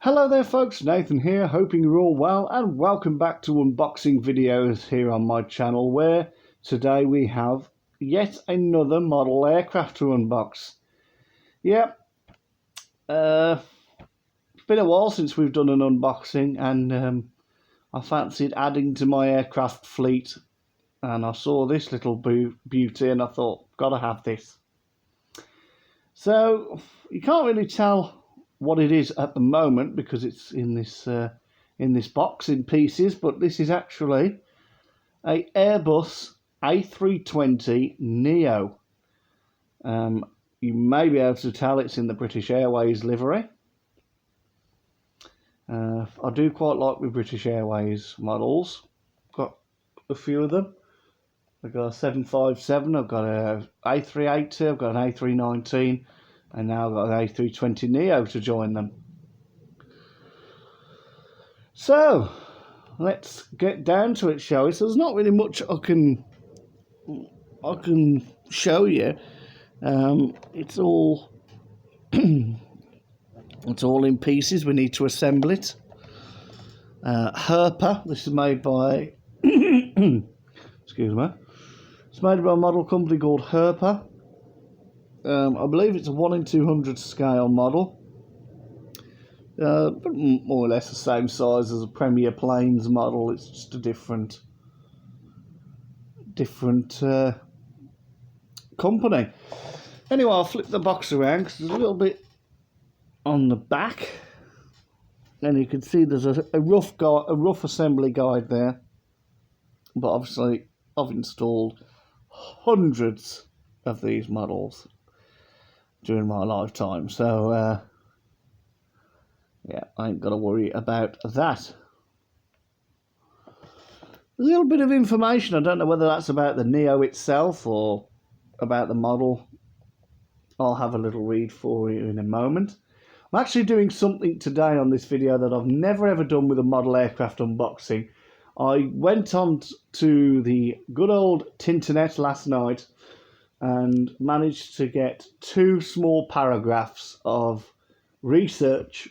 Hello there folks, Nathan here, hoping you're all well and welcome back to unboxing videos here on my channel, where today we have yet another model aircraft to unbox. Yep, it's been a while since we've done an unboxing, and I fancied adding to my aircraft fleet, and I saw this little beauty and I thought, gotta have this. So you can't really tell what it is at the moment because it's in this box in pieces, but this is actually a Airbus A320-NEO. You may be able to tell it's in the British Airways livery. I do quite like the British Airways models. Got a few of them. I've got a 757, I've got a A380, I've got an A319, and now I've got an A320-NEO to join them. So let's get down to it, shall we? So there's not really much I can show you. It's all it's all in pieces. We need to assemble it. Herpa. This is made by excuse me. It's made by a model company called Herpa. I believe it's a 1 in 200 scale model. But more or less the same size as a Premier Planes model. It's just a different company. Anyway, I'll flip the box around because there's a little bit on the back, and you can see there's a rough assembly guide there. But obviously, I've installed hundreds of these models during my lifetime, so yeah, I ain't got to worry about that. A little bit of information. I don't know whether that's about the NEO itself or about the model. I'll have a little read for you in a moment. I'm actually doing something today on this video that I've never ever done with a model aircraft unboxing. I went on to the good old Tinternet last night and managed to get 2 small paragraphs of research,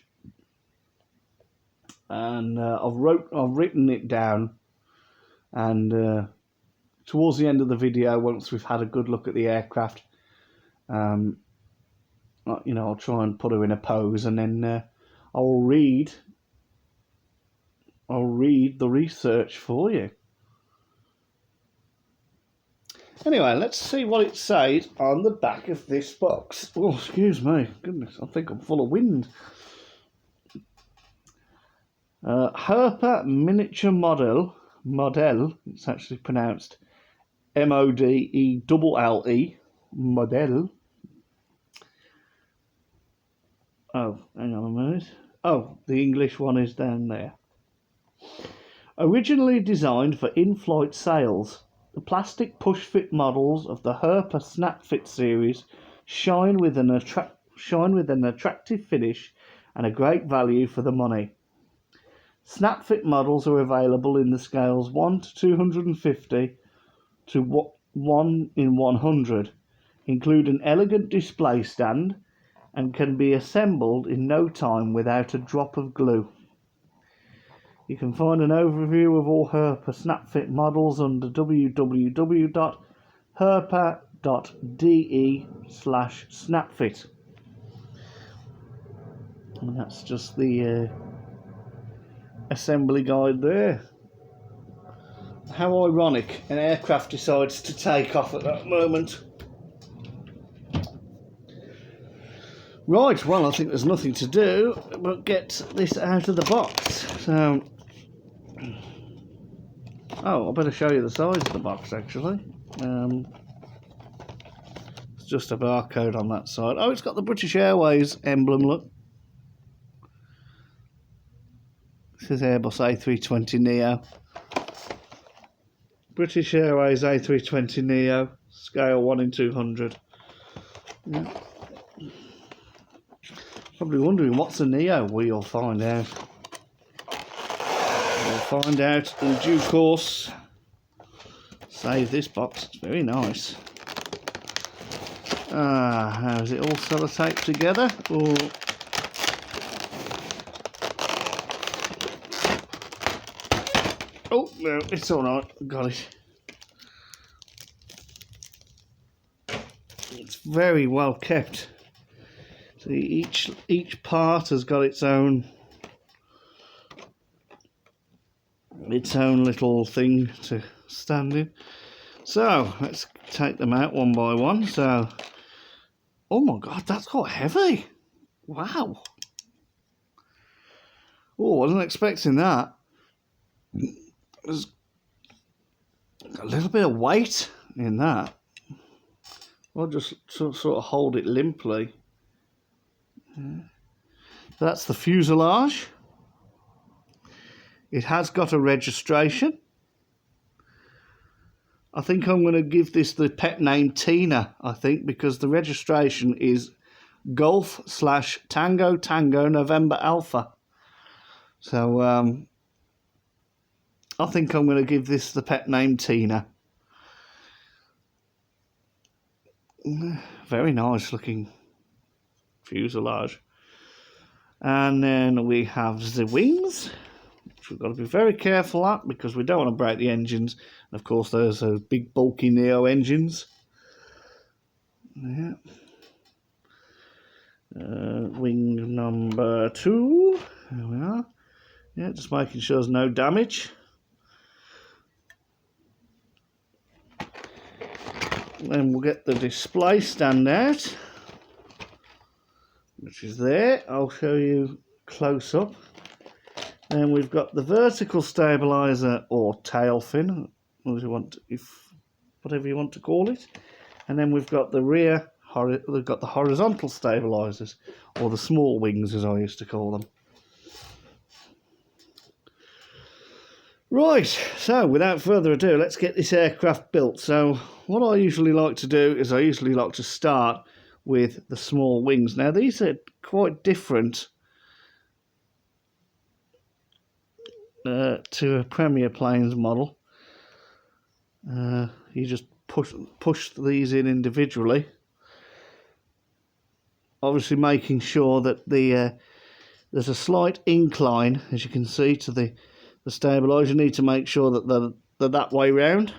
and I've written it down, and towards the end of the video, once we've had a good look at the aircraft, you know, I'll try and put her in a pose, and then I'll read the research for you. Anyway, let's see what it says on the back of this box. Oh, excuse me. Goodness, I think I'm full of wind. Herpa miniature model. It's actually pronounced M-O-D-E-L-L-E. Model. Oh, hang on a minute. Oh, the English one is down there. Originally designed for in-flight sales, the plastic push-fit models of the Herpa Snap-Fit series shine with an attractive finish and a great value for the money. Snap-Fit models are available in the scales 1 to 250 to 1 in 100, include an elegant display stand, and can be assembled in no time without a drop of glue. You can find an overview of all Herpa Snap-Fit models under www.herpa.de/snapfit. And that's just the assembly guide there. How ironic, an aircraft decides to take off at that moment. Right, well, I think there's nothing to do but get this out of the box. So, oh, I better show you the size of the box, actually. It's just a barcode on that side. Oh, it's got the British Airways emblem, look. This is Airbus A320-NEO. British Airways A320-NEO, scale 1 in 200. Yeah. Probably wondering what's a NEO. We'll find out. We'll find out in due course. Save this box. It's very nice. How is it all sellotaped together? Or Oh, no, it's all right. Got it. It's very well kept. See, each part has got its own little thing to stand in. So let's take them out one by one. So, oh my God, that's quite heavy. Wow. Oh, I wasn't expecting that. There's a little bit of weight in that. I'll just sort of hold it limply. That's the fuselage. It has got a registration. I think I'm going to give this the pet name Tina, I think, because the registration is Golf/Tango Tango November Alpha. So I think I'm going to give this the pet name Tina. Very nice looking fuselage. And then we have the wings, which we've got to be very careful at because we don't want to break the engines. And of course, those are big bulky Neo engines. Yeah. Wing number 2. There we are. Yeah, just making sure there's no damage. Then we'll get the display stand out, which is there. I'll show you close up. Then we've got the vertical stabilizer or tail fin, whatever you want to call it. And then we've got the we've got the horizontal stabilizers, or the small wings as I used to call them. Right, so without further ado, let's get this aircraft built. So what I usually like to do is I usually like to start with the small wings. Now these are quite different to a Premier Planes model. You just push these in individually, obviously making sure that there's a slight incline, as you can see, to the stabilizer. You need to make sure that they're that way round.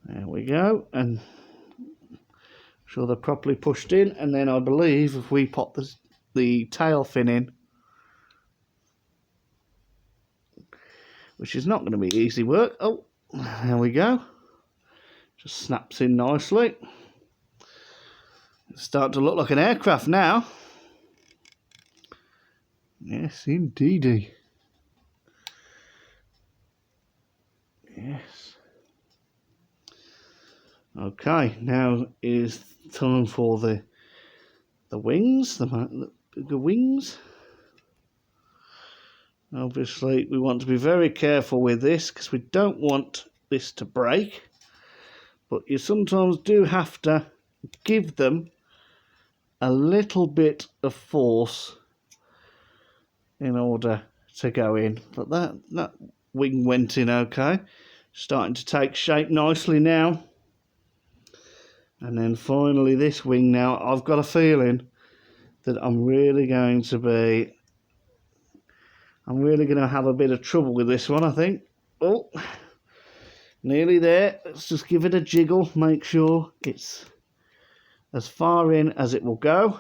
There we go, and sure they're properly pushed in. And then I believe if we pop the tail fin in, which is not going to be easy work. Oh, there we go. Just snaps in nicely. It's starting to look like an aircraft now. Yes, indeedy. Yes. Okay, now is time for the wings, the bigger wings. Obviously, we want to be very careful with this because we don't want this to break. But you sometimes do have to give them a little bit of force in order to go in. But that wing went in okay. Starting to take shape nicely now. And then finally this wing now. I've got a feeling that I'm really going to have a bit of trouble with this one, I think. Oh, nearly there. Let's just give it a jiggle. Make sure it's as far in as it will go.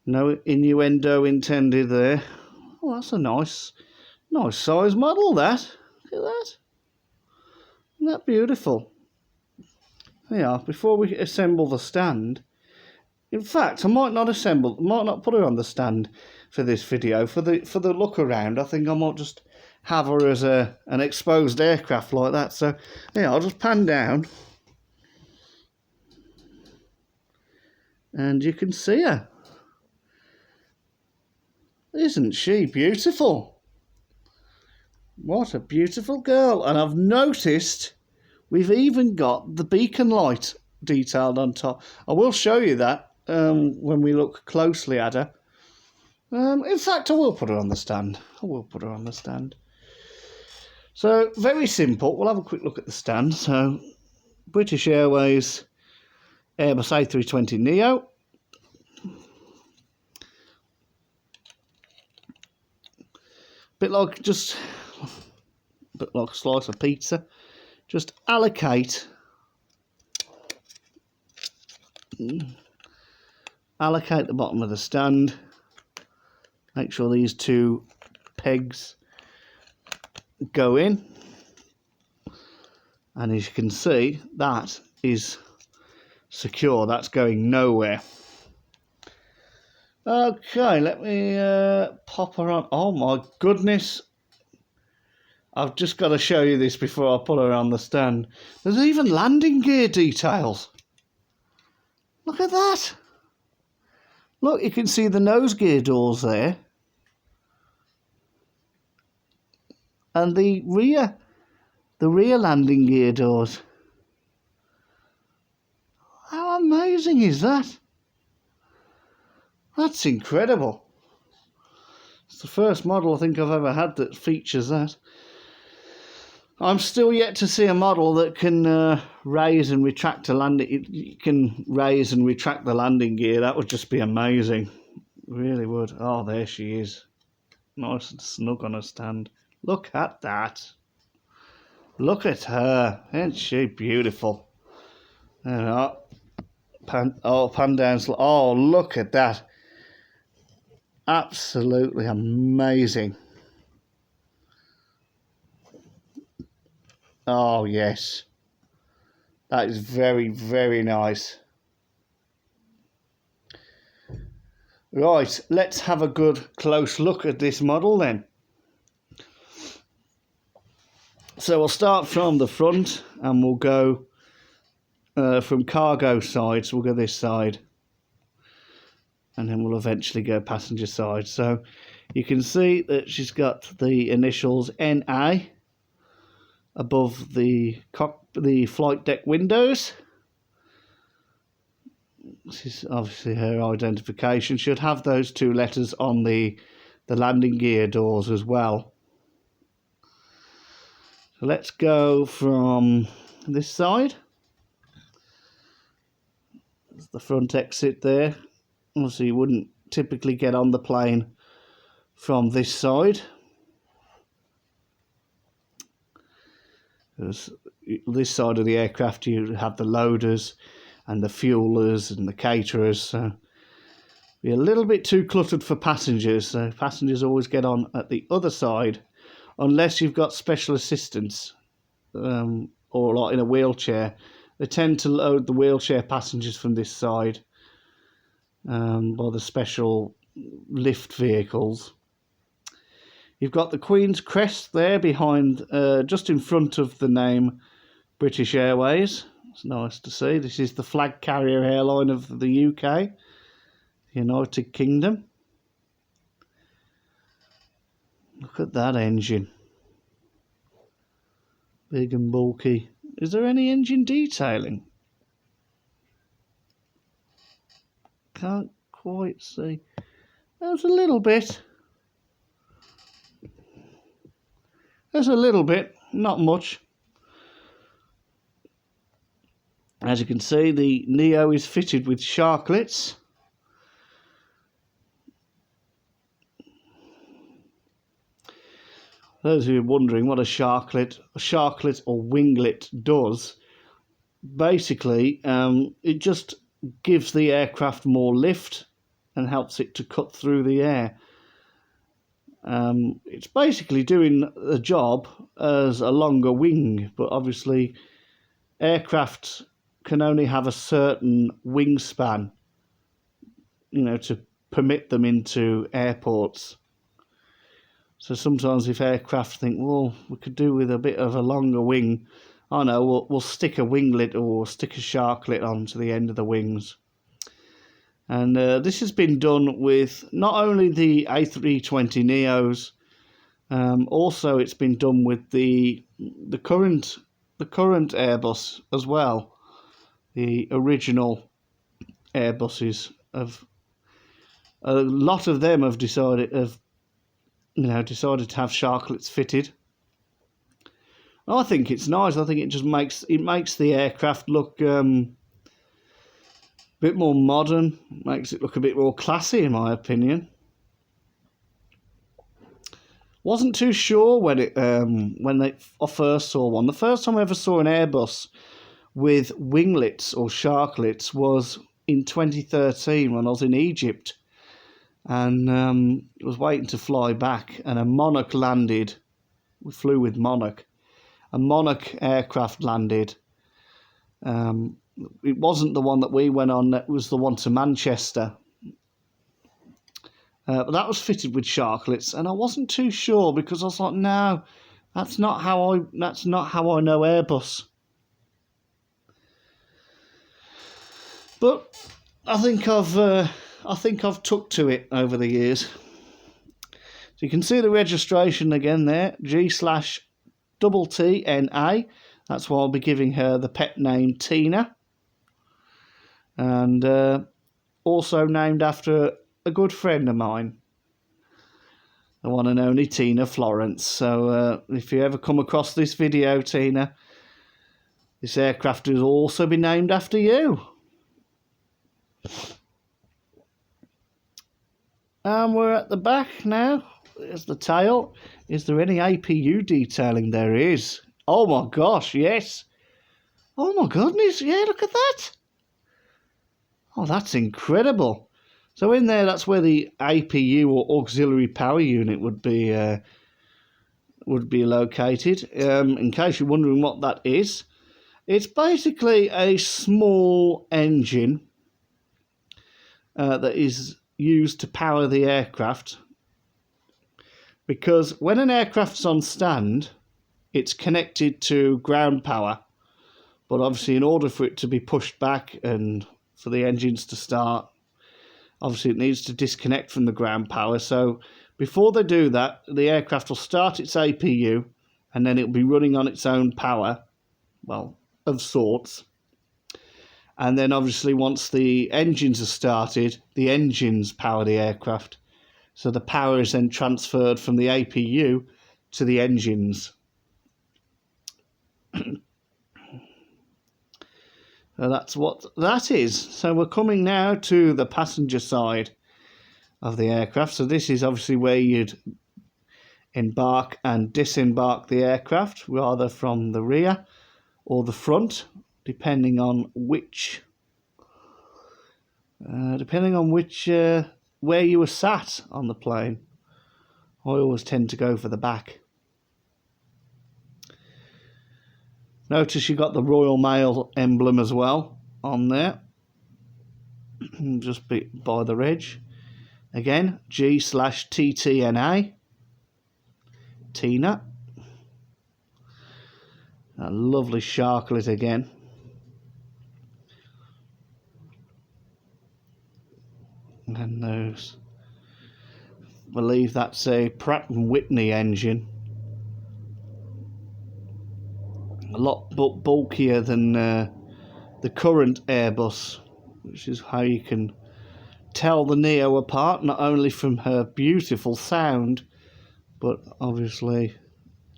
No innuendo intended there. Oh, that's a nice size model, that. Look at that. Isn't that beautiful? Yeah, before we assemble the stand, in fact, I might not put her on the stand for this video. For the look around, I think I might just have her as an exposed aircraft like that. So, yeah, I'll just pan down. And you can see her. Isn't she beautiful? What a beautiful girl. And I've noticed we've even got the beacon light detailed on top. I will show you that when we look closely at her. In fact, I will put her on the stand. So, very simple. We'll have a quick look at the stand. So, British Airways Airbus A320-NEO. bit like a slice of pizza. Just allocate the bottom of the stand. Make sure these two pegs go in, and as you can see, that is secure. That's going nowhere. Okay, let me pop her on. Oh my goodness, I've just got to show you this before I put her on the stand. There's even landing gear details. Look at that. Look, you can see the nose gear doors there. And the rear landing gear doors. How amazing is that? That's incredible. It's the first model I think I've ever had that features that. I'm still yet to see a model that can raise and retract a landing. You can raise and retract the landing gear. That would just be amazing. It really would. Oh, there she is. Nice and snug on a stand. Look at that. Look at her. Isn't she beautiful? Pan down. Oh, look at that. Absolutely amazing. Oh, yes. That is very, very nice. Right, let's have a good close look at this model then. So we'll start from the front and we'll go from cargo side. So we'll go this side. And then we'll eventually go passenger side. So you can see that she's got the initials NA above the flight deck windows. This is obviously her identification. Should have those two letters on the landing gear doors as well. So let's go from this side. There's the front exit there. Obviously you wouldn't typically get on the plane from this side. Because this side of the aircraft you have the loaders and the fuelers and the caterers. So be a little bit too cluttered for passengers. So passengers always get on at the other side unless you've got special assistance or like in a wheelchair. They tend to load the wheelchair passengers from this side. By the special lift vehicles. You've got the Queen's crest there behind, just in front of the name British Airways. It's nice to see. This is the flag carrier airline of the UK, United Kingdom. Look at that engine. Big and bulky. Is there any engine detailing? Can't quite see. There's a little bit. There's a little bit, not much. As you can see, the NEO is fitted with sharklets. Those of you wondering what a sharklet or winglet does, basically it just gives the aircraft more lift and helps it to cut through the air. It's basically doing the job as a longer wing, but obviously aircraft can only have a certain wingspan, to permit them into airports. So sometimes if aircraft think, well, we could do with a bit of a longer wing, oh no, we'll stick a winglet or stick a sharklet onto the end of the wings. And this has been done with not only the A320-NEOs, also it's been done with the current Airbus as well. The original Airbuses of a lot of them have decided to have sharklets fitted. I think it's nice. I think it just makes the aircraft look a bit more modern, makes it look a bit more classy in my opinion. Wasn't too sure when I first saw one. The first time I ever saw an Airbus with winglets or sharklets was in 2013 when I was in Egypt, and I was waiting to fly back, and a Monarch landed. We flew with Monarch. A Monarch aircraft landed. It wasn't the one that we went on. It was the one to Manchester. But that was fitted with sharklets, and I wasn't too sure because I was like, no, that's not how I know Airbus. But I think I've took to it over the years. So you can see the registration again there, G/TTNA. That's why I'll be giving her the pet name Tina, and also named after a good friend of mine, the one and only Tina Florence. So if you ever come across this video, Tina, this aircraft will also be named after you. And we're at the back now. There's the tail. Is there any APU detailing? There is. Oh my gosh, yes. Oh my goodness, yeah, look at that. Oh, that's incredible. So in there, that's where the APU or auxiliary power unit would be located. In case you're wondering what that is, it's basically a small engine that is used to power the aircraft. Because when an aircraft's on stand, it's connected to ground power. But obviously, in order for it to be pushed back and for the engines to start, obviously it needs to disconnect from the ground power. So before they do that, the aircraft will start its APU, and then it'll be running on its own power, well, of sorts. And then obviously once the engines are started, the engines power the aircraft. So the power is then transferred from the APU to the engines. So that's what that is. So we're coming now to the passenger side of the aircraft. So this is obviously where you'd embark and disembark the aircraft, either from the rear or the front, depending on which where you were sat on the plane. I always tend to go for the back. Notice you got the Royal Mail emblem as well on there, just by the reg. Again, G/TTNA, Tina. A lovely sharklet again. And those, I believe that's a Pratt & Whitney engine. A lot bulkier than the current Airbus, which is how you can tell the Neo apart, not only from her beautiful sound, but obviously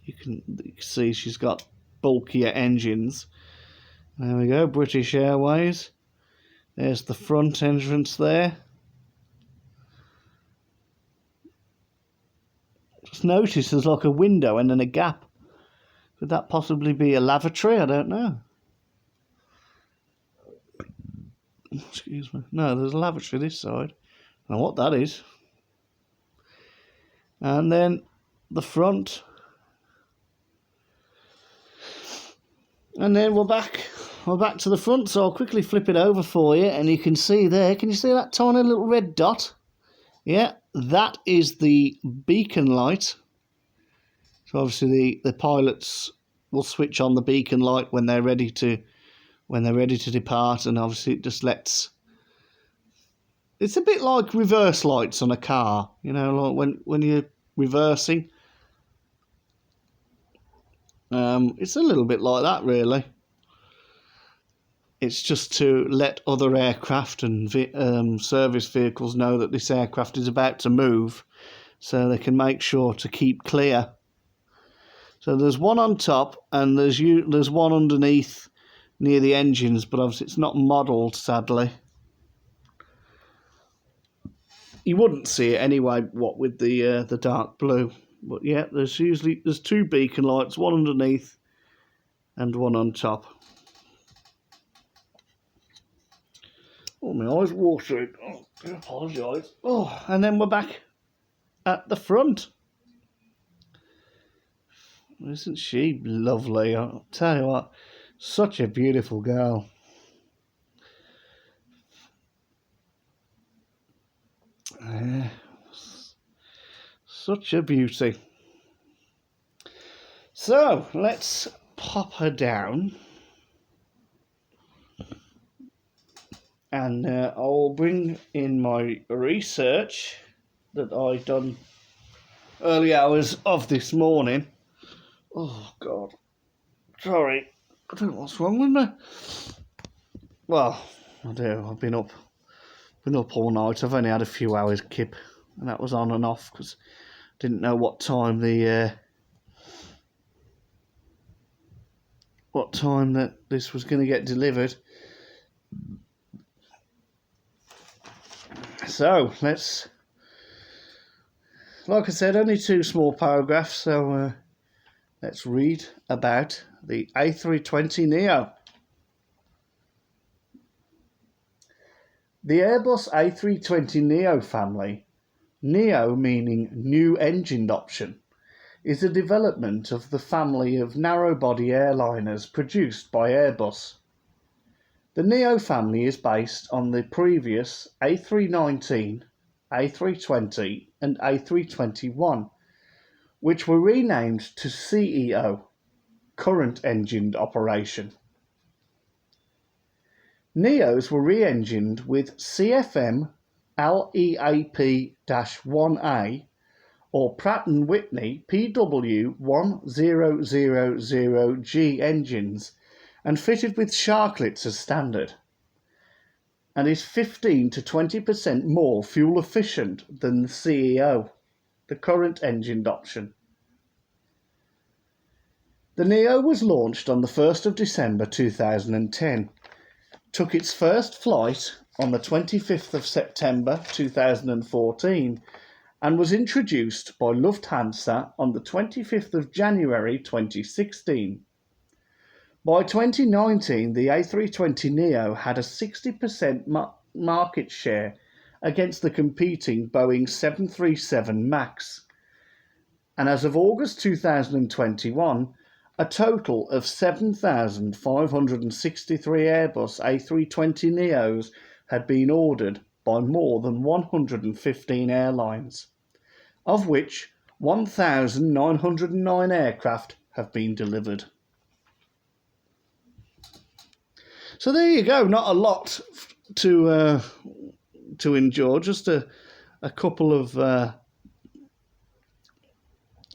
you can see she's got bulkier engines. There we go, British Airways. There's the front entrance there. Just notice there's like a window and then a gap. Could that possibly be a lavatory? I don't know. Excuse me. No, there's a lavatory this side. I don't know what that is. And then the front. And then we're back. We're back to the front, so I'll quickly flip it over for you, and you can see there. Can you see that tiny little red dot? Yeah, that is the beacon light. So obviously the pilots will switch on the beacon light when they're ready to depart, and obviously it just lets. It's a bit like reverse lights on a car, you know, like when you're reversing. It's a little bit like that, really. It's just to let other aircraft and service vehicles know that this aircraft is about to move, so they can make sure to keep clear. So there's one on top, and there's one underneath near the engines, but obviously it's not modelled, sadly. You wouldn't see it anyway, what with the dark blue. But yeah, there's two beacon lights, one underneath and one on top. Oh, my eyes watering. Oh, I apologise. Oh, and then we're back at the front. Isn't she lovely? I'll tell you what, such a beautiful girl. Such a beauty. So let's pop her down, and I'll bring in my research that I done early hours of this morning. Oh God, sorry, I don't know what's wrong with me. Well, I do. I've been up all night. I've only had a few hours kip, and that was on and off because I didn't know what time that this was going to get delivered. So let's, like I said, only two small paragraphs. So let's read about the A320-NEO. The Airbus A320-NEO family, NEO meaning new engined option, is a development of the family of narrow-body airliners produced by Airbus. The NEO family is based on the previous A319, A320 and A321, which were renamed to CEO, current engined operation. NEOs were re-engined with CFM LEAP-1A or Pratt & Whitney PW1000G engines and fitted with sharklets as standard, and is 15 to 20% more fuel efficient than the CEO, the current engined option. The NEO was launched on the 1st of December 2010, took its first flight on the 25th of September 2014 and was introduced by Lufthansa on the 25th of January 2016. By 2019, the A320neo had a 60% market share against the competing Boeing 737 MAX, and as of August 2021, a total of 7,563 Airbus A320neos had been ordered by more than 115 airlines, of which 1,909 aircraft have been delivered. So there you go, not a lot to endure, just a couple of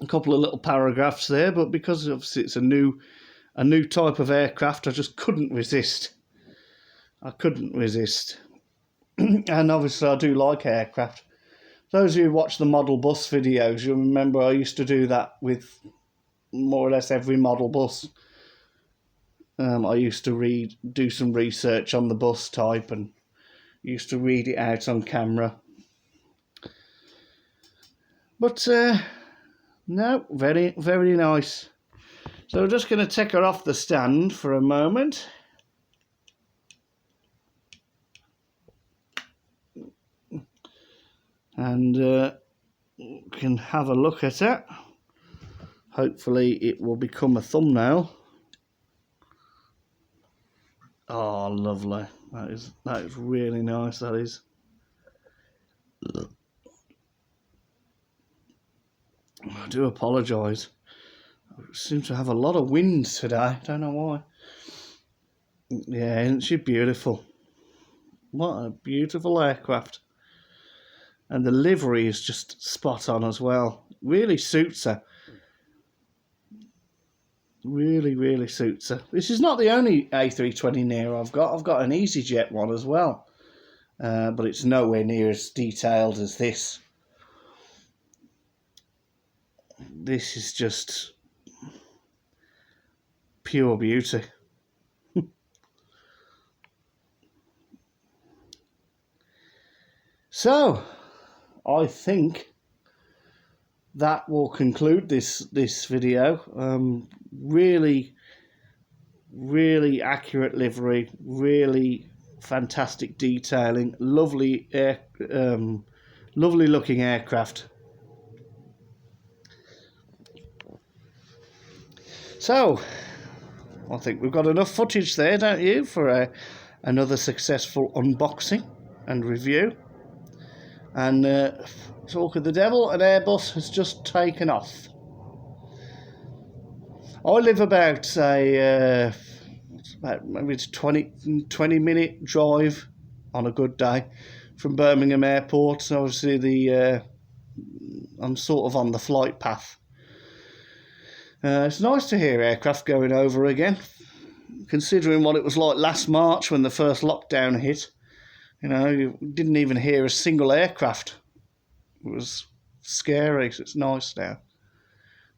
little paragraphs there, but because obviously it's a new type of aircraft, I just couldn't resist. And obviously I do like aircraft. Those of you who watch the model bus videos, you'll remember I used to do that with more or less every model bus. I used to do some research on the bus type and used to read it out on camera. But no, very, very nice. So we're just going to take her off the stand for a moment. And can have a look at it. Hopefully it will become a thumbnail. Oh, lovely. That is really nice, that is. I do apologise. I seem to have a lot of wind today. Don't know why. Yeah, isn't she beautiful? What a beautiful aircraft. And the livery is just spot on as well. Really suits her. Really, really suits her. This is not the only A320neo I've got. I've got an EasyJet one as well. But it's nowhere near as detailed as this. This is just pure beauty. So, I think that will conclude this video. Really accurate livery, really fantastic detailing, lovely looking aircraft. So I think we've got enough footage there, don't you, for another successful unboxing and review. And talk of the devil, an Airbus has just taken off. I live about maybe it's 20-minute drive on a good day from Birmingham Airport. So obviously I'm sort of on the flight path. It's nice to hear aircraft going over again, considering what it was like last March when the first lockdown hit. You know, you didn't even hear a single aircraft. It was scary. So it's nice now.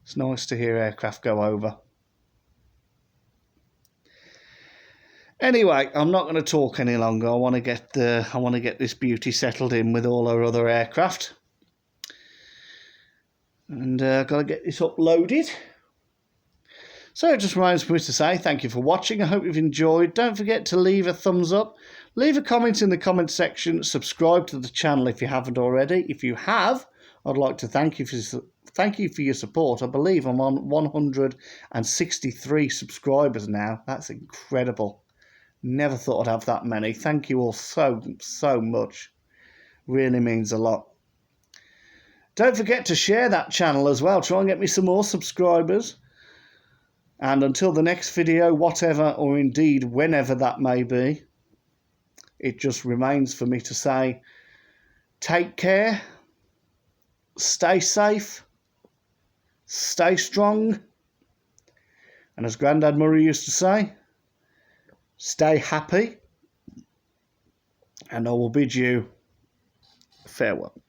It's nice to hear aircraft go over. Anyway, I'm not going to talk any longer. I want to get this beauty settled in with all our other aircraft, and got to get this uploaded. So it just remains for me to say thank you for watching. I hope you've enjoyed. Don't forget to leave a thumbs up, leave a comment in the comment section, subscribe to the channel if you haven't already. If you have, I'd like to thank you for your support. I believe I'm on 163 subscribers now. That's incredible. Never thought I'd have that many. Thank you all so much. Really means a lot. Don't forget to share that channel as well. Try and get me some more subscribers. And until the next video, whatever or indeed whenever that may be, it just remains for me to say, take care, stay safe, stay strong, and as Grandad Murray used to say, stay happy, and I will bid you farewell.